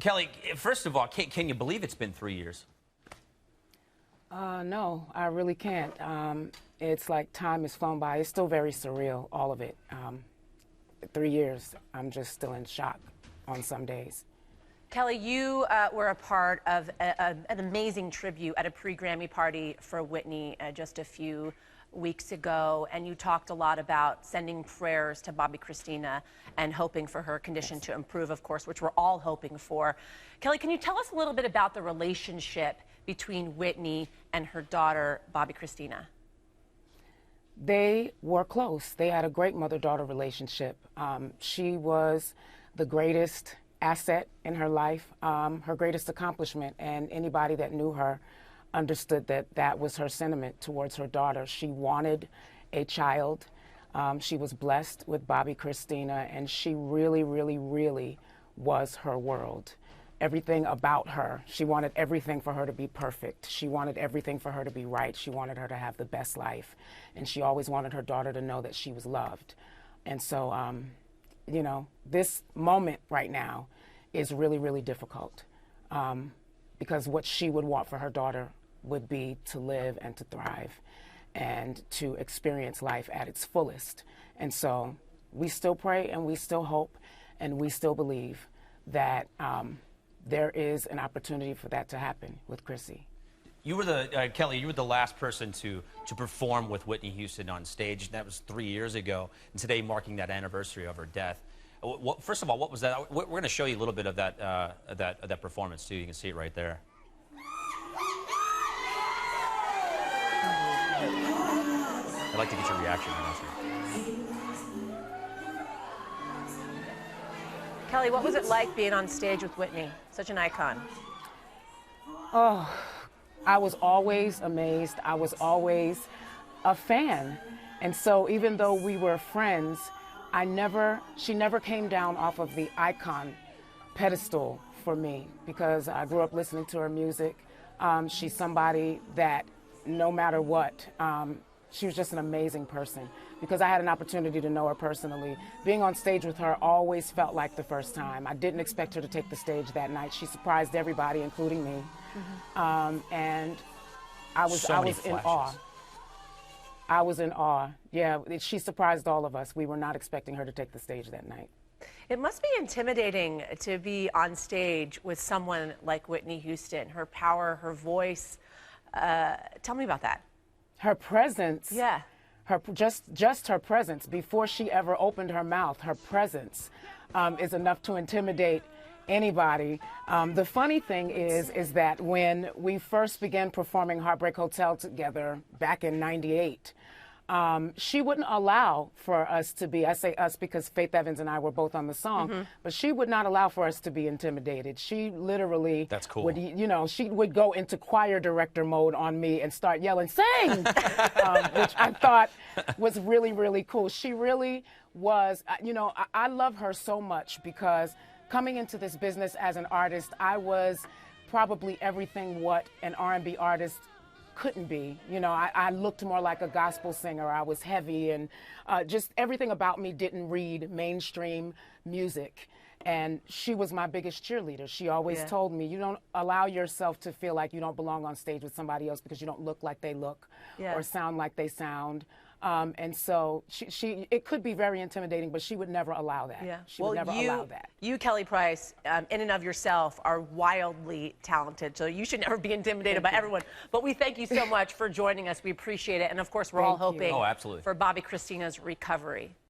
Kelly, first of all, can you believe it's been 3 years? No, I really can't. It's like time has flown by. It's still very surreal, all of it. 3 years, I'm just still in shock on some days. Kelly, you were a part of an amazing tribute at a pre-Grammy party for Whitney just a few weeks ago, and you talked a lot about sending prayers to Bobbi Kristina and hoping for her condition to improve, of course, which we're all hoping for. Kelly, can you tell us a little bit about the relationship between Whitney and her daughter, Bobbi Kristina? They were close. They had a great mother-daughter relationship. She was the greatest asset in her life, her greatest accomplishment, and anybody that knew her understood that that was her sentiment towards her daughter. She wanted a child. She was blessed with Bobbi Kristina, and she really, really, really was her world. Everything about her. She wanted everything for her to be perfect. She wanted everything for her to be right. She wanted her to have the best life. And she always wanted her daughter to know that she was loved. And so, you know, this moment right now is really, really difficult because what she would want for her daughter would be to live and to thrive and to experience life at its fullest. And so we still pray and we still hope and we still believe that there is an opportunity for that to happen with Chrissy. You were the, Kelly, you were the last person to perform with Whitney Houston on stage. That was 3 years ago, and today marking that anniversary of her death. First of all, what was that? We're going to show you a little bit of that performance, too. You can see it right there. I'd like to get your reaction on this one. Kelly, what was it like being on stage with Whitney? Such an icon. Oh, I was always amazed. I was always a fan. And so even though we were friends, she never came down off of the icon pedestal for me because I grew up listening to her music. She's somebody that no matter what, she was just an amazing person because I had an opportunity to know her personally. Being on stage with her always felt like the first time. I didn't expect her to take the stage that night. She surprised everybody, including me. And I was in awe. I was in awe. Yeah, she surprised all of us. We were not expecting her to take the stage that night. It must be intimidating to be on stage with someone like Whitney Houston, her power, her voice. Tell me about that. Her presence. Yeah. Just her presence, before she ever opened her mouth, her presence is enough to intimidate anybody. The funny thing is that when we first began performing Heartbreak Hotel together back in '98, she wouldn't allow for us to be, I say us because Faith Evans and I were both on the song, but she would not allow for us to be intimidated. She literally That's cool. would, you know, she would go into choir director mode on me and start yelling, sing, which I thought was really, really cool. She really was, you know, I love her so much because coming into this business as an artist, I was probably everything what an R&B artist couldn't be. You know, I looked more like a gospel singer. I was heavy and just everything about me didn't read mainstream music. And she was my biggest cheerleader. She always told me, you don't allow yourself to feel like you don't belong on stage with somebody else because you don't look like they look or sound like they sound. And so it could be very intimidating, but she would never allow that. Yeah. She would never allow that. You, Kelly Price, in and of yourself, are wildly talented, so you should never be intimidated by everyone. But we thank you so much for joining us. We appreciate it. And, of course, we're all hoping Oh, absolutely. for Bobbi Kristina's recovery.